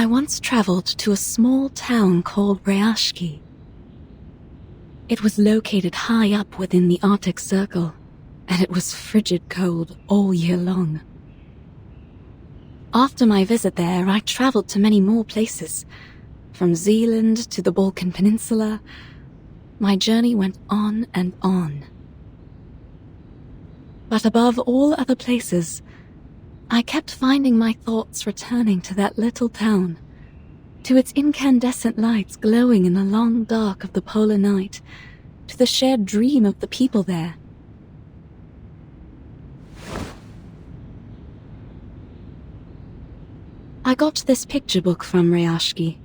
I once traveled to a small town called Rayashki. It was located high up within the Arctic Circle, and it was frigid cold all year long. After my visit there, I traveled to many more places, from Zealand to the Balkan Peninsula. My journey went on and on. But above all other places, I kept finding my thoughts returning to that little town, to its incandescent lights glowing in the long dark of the polar night, to the shared dream of the people there. I got this picture book from Rayashki.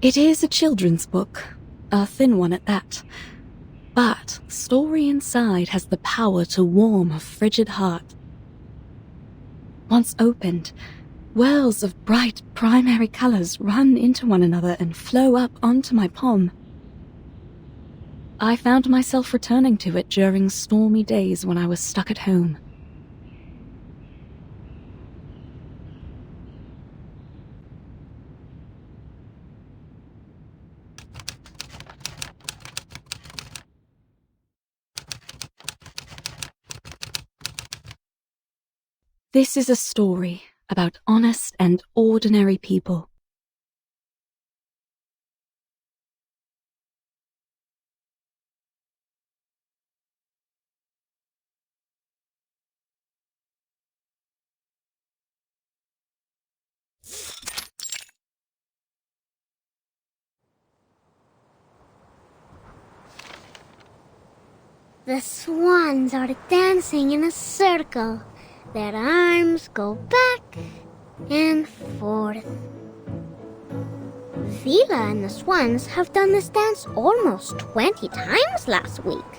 It is a children's book, a thin one at that, but the story inside has the power to warm a frigid heart. Once opened, wells of bright primary colors run into one another and flow up onto my palm. I found myself returning to it during stormy days when I was stuck at home. This is a story about honest and ordinary people. The swans are dancing in a circle. Their arms go back and forth. Vila and the swans have done this dance almost 20 times last week.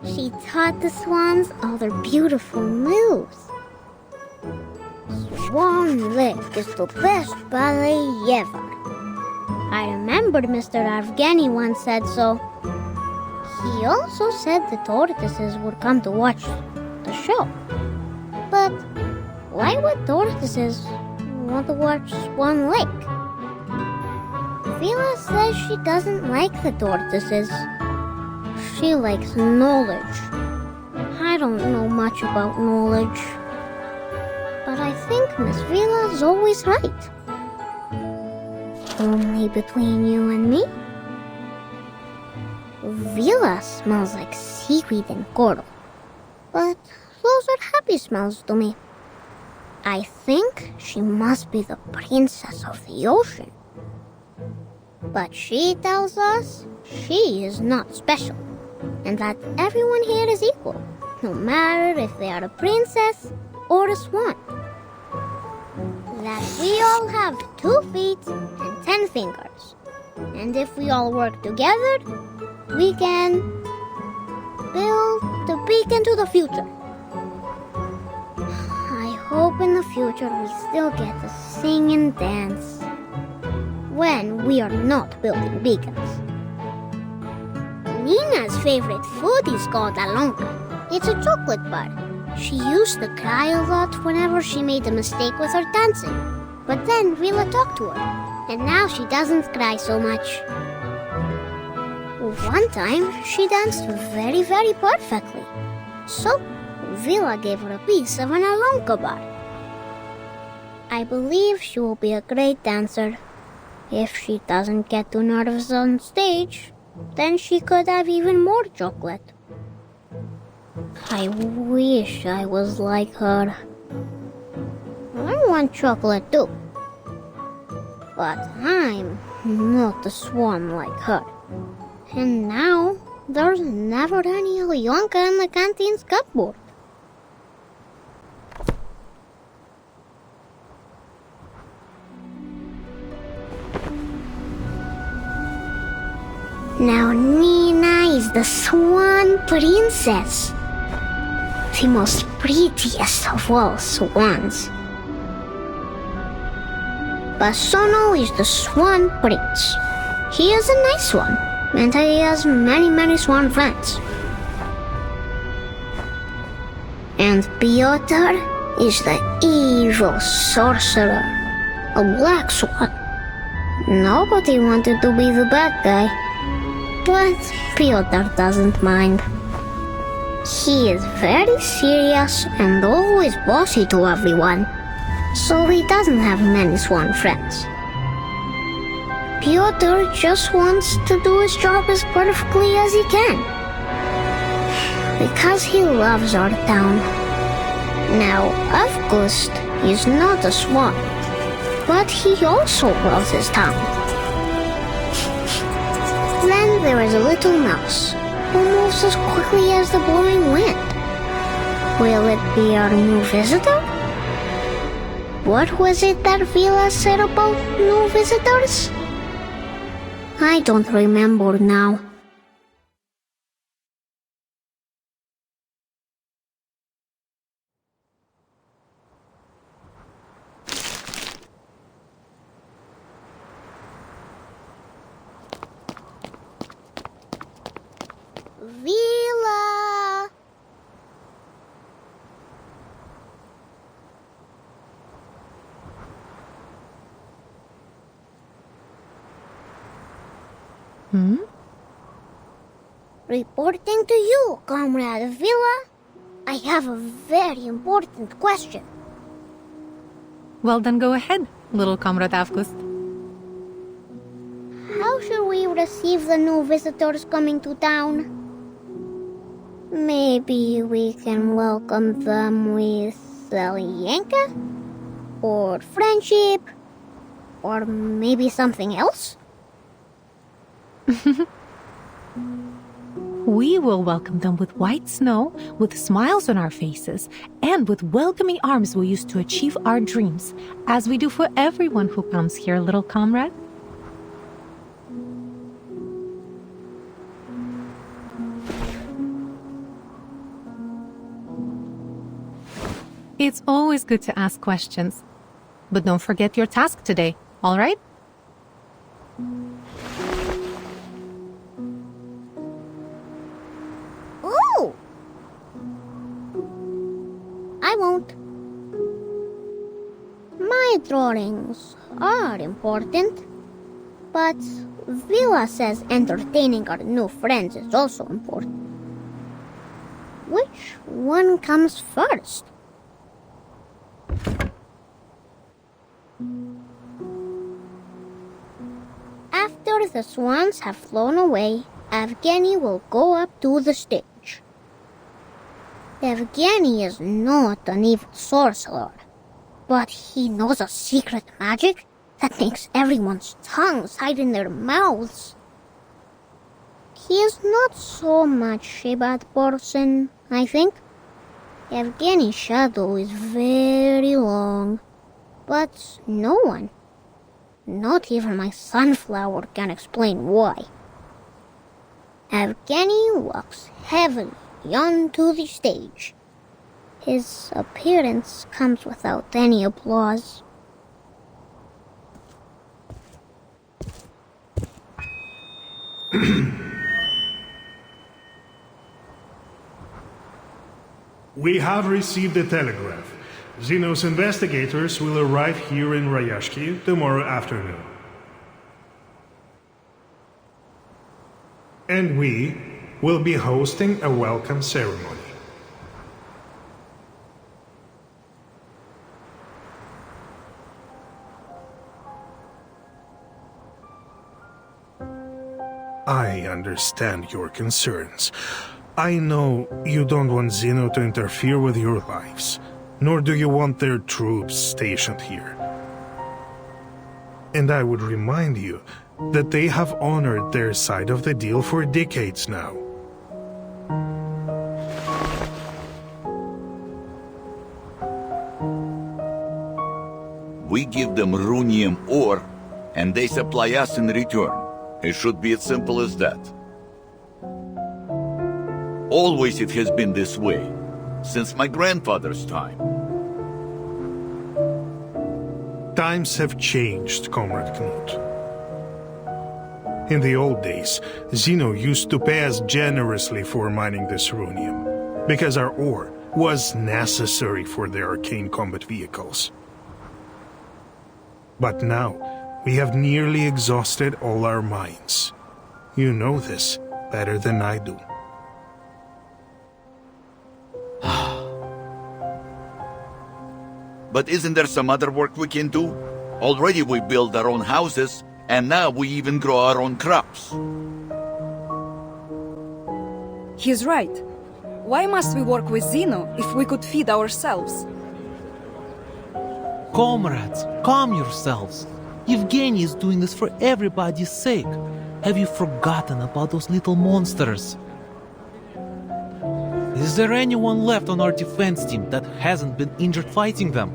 She taught the swans all their beautiful moves. Swan Lake is the best ballet ever. I remembered Mr. Evgeny once said so. He also said the tortoises would come to watch the show. But why would tortoises want to watch Swan Lake? Vila says she doesn't like the tortoises. She likes knowledge. I don't know much about knowledge. But I think Miss Vila's always right. Only between you and me, Vila smells like seaweed and coral. But those are happy smells to me. I think she must be the princess of the ocean. But she tells us she is not special, and that everyone here is equal, no matter if they are a princess or a swan. That we all have 2 feet and 10 fingers, and if we all work together, we can build the beacon to the future. I hope in the future we still get to sing and dance when we are not building beacons. Nina's favorite food is called alonka. It's a chocolate bar. She used to cry a lot whenever she made a mistake with her dancing. But then Vila talked to her, and now she doesn't cry so much. One time, she danced very, very perfectly. So, Vila gave her a piece of an alonka bar. I believe she will be a great dancer. If she doesn't get too nervous on stage, then she could have even more chocolate. I wish I was like her. I want chocolate too. But I'm not a swan like her. And now, there's never any Alyonka in the canteen's cupboard. Now Nina is the swan princess. The most prettiest of all swans. Basono is the swan prince. He is a nice one, and he has many, many swan friends. And Piotr is the evil sorcerer, a black swan. Nobody wanted to be the bad guy, but Piotr doesn't mind. He is very serious and always bossy to everyone, so he doesn't have many swan friends. Piotr just wants to do his job as perfectly as he can, because he loves our town. Now, August is not a swan, but he also loves his town. Then there is a little mouse who moves as quickly as the blowing wind. Will it be our new visitor? What was it that Vila said about new visitors? I don't remember now. Vila! Reporting to you, Comrade Vila. I have a very important question. Well, then go ahead, little Comrade Avgust. How should we receive the new visitors coming to town? Maybe we can welcome them with Yanka? Or friendship? Or maybe something else? We will welcome them with white snow, with smiles on our faces, and with welcoming arms we use to achieve our dreams, as we do for everyone who comes here, little comrade. It's always good to ask questions. But don't forget your task today, all right? Oh! I won't. My drawings are important, but Vila says entertaining our new friends is also important. Which one comes first? After the swans have flown away, Evgeny will go up to the stage. Evgeny is not an evil sorcerer, but he knows a secret magic that makes everyone's tongues hide in their mouths. He is not so much a bad person, I think. Evgeny's shadow is very long, but no one, not even my sunflower, can explain why. Evgeny walks heavily onto the stage. His appearance comes without any applause. We have received a telegraph. Xenos investigators will arrive here in Rayashki tomorrow afternoon. And we will be hosting a welcome ceremony. I understand your concerns. I know you don't want Xeno to interfere with your lives, nor do you want their troops stationed here. And I would remind you that they have honored their side of the deal for decades now. We give them runium ore, and they supply us in return. It should be as simple as that. Always it has been this way, since my grandfather's time. Times have changed, Comrade Knut. In the old days, Xeno used to pay us generously for mining this runium, because our ore was necessary for their arcane combat vehicles. But now, we have nearly exhausted all our mines. You know this better than I do. But isn't there some other work we can do? Already we build our own houses, and now we even grow our own crops. He's right. Why must we work with Zeno if we could feed ourselves? Comrades, calm yourselves. Evgeny is doing this for everybody's sake. Have you forgotten about those little monsters? Is there anyone left on our defense team that hasn't been injured fighting them?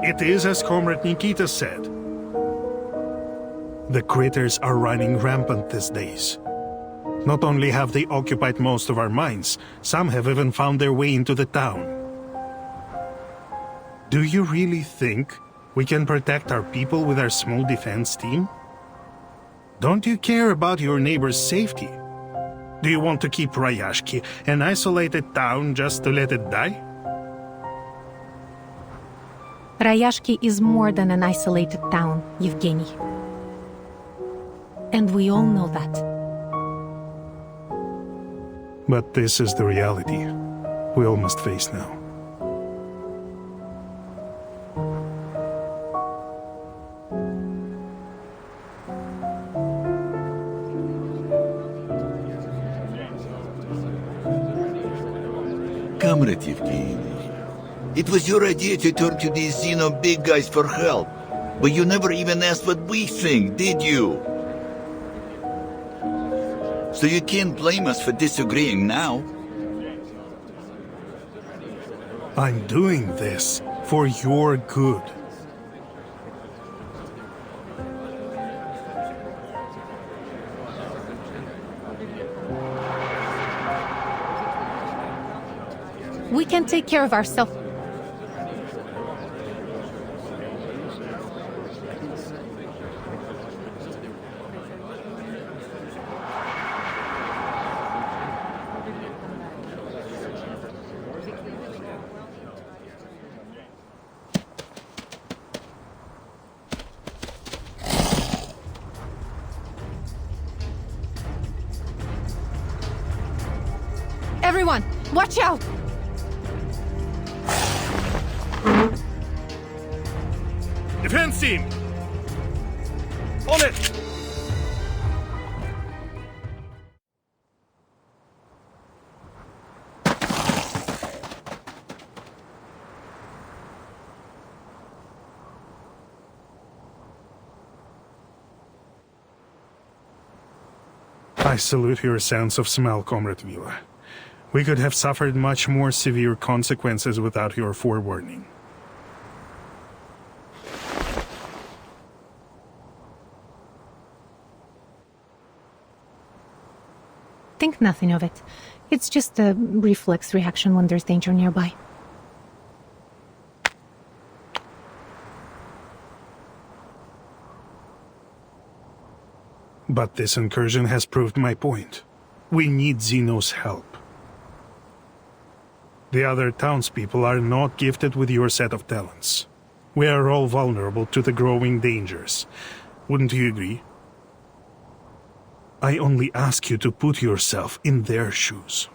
It is as Comrade Nikita said. The critters are running rampant these days. Not only have they occupied most of our mines, some have even found their way into the town. Do you really think we can protect our people with our small defense team? Don't you care about your neighbor's safety? Do you want to keep Rayashki an isolated town just to let it die? Rayashki is more than an isolated town, Evgeny. And we all know that. But this is the reality we all must face now. Comrade Evgeny, it was your idea to turn to these Xeno big guys for help, but you never even asked what we think, did you? So you can't blame us for disagreeing now. I'm doing this for your good. We can take care of ourselves. Everyone, watch out! Defense team! On it! I salute your sense of smell, Comrade Vila. We could have suffered much more severe consequences without your forewarning. Think nothing of it. It's just a reflex reaction when there's danger nearby. But this incursion has proved my point. We need Zeno's help. The other townspeople are not gifted with your set of talents. We are all vulnerable to the growing dangers. Wouldn't you agree? I only ask you to put yourself in their shoes.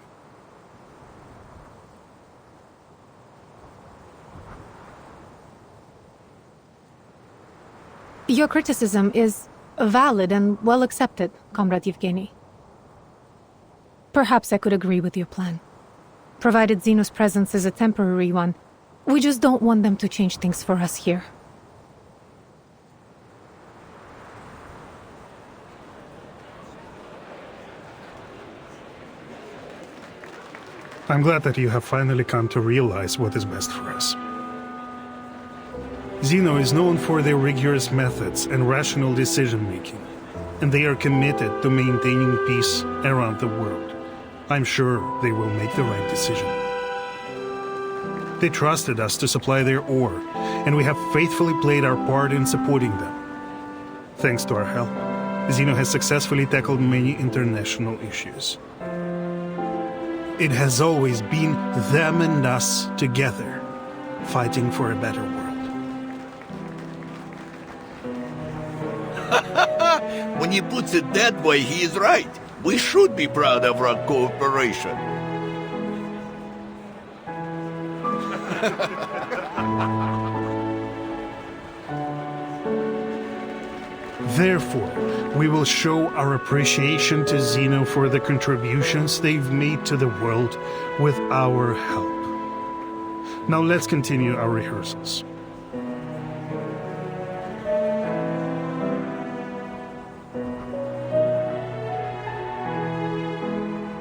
Your criticism is valid and well accepted, Comrade Evgeny. Perhaps I could agree with your plan. Provided Zeno's presence is a temporary one, we just don't want them to change things for us here. I'm glad that you have finally come to realize what is best for us. Zeno is known for their rigorous methods and rational decision-making, and they are committed to maintaining peace around the world. I'm sure they will make the right decision. They trusted us to supply their ore, and we have faithfully played our part in supporting them. Thanks to our help, Zeno has successfully tackled many international issues. It has always been them and us together, fighting for a better world. When he puts it that way, he is right. We should be proud of our cooperation. Therefore, we will show our appreciation to Zeno for the contributions they've made to the world with our help. Now let's continue our rehearsals.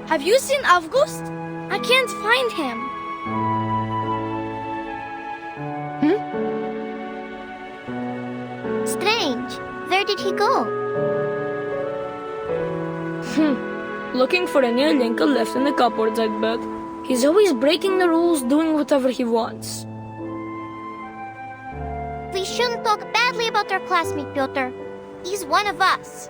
Have you seen August? I can't find him. Strange. Where did he go? Looking for a new Lincoln left in the cupboards, I'd bet. He's always breaking the rules, doing whatever he wants. We shouldn't talk badly about our classmate, Piotr. He's one of us.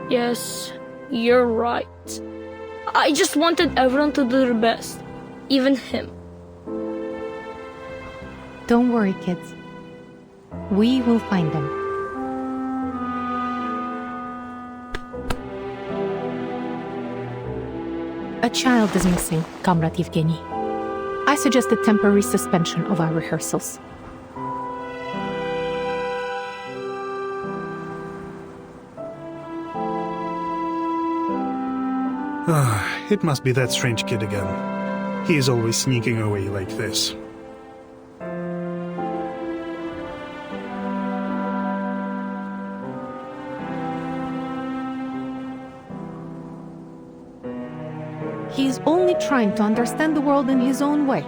Yes, you're right. I just wanted everyone to do their best, even him. Don't worry, kids. We will find them. A child is missing, Comrade Yevgeny. I suggest a temporary suspension of our rehearsals. It must be that strange kid again. He is always sneaking away like this. He is only trying to understand the world in his own way.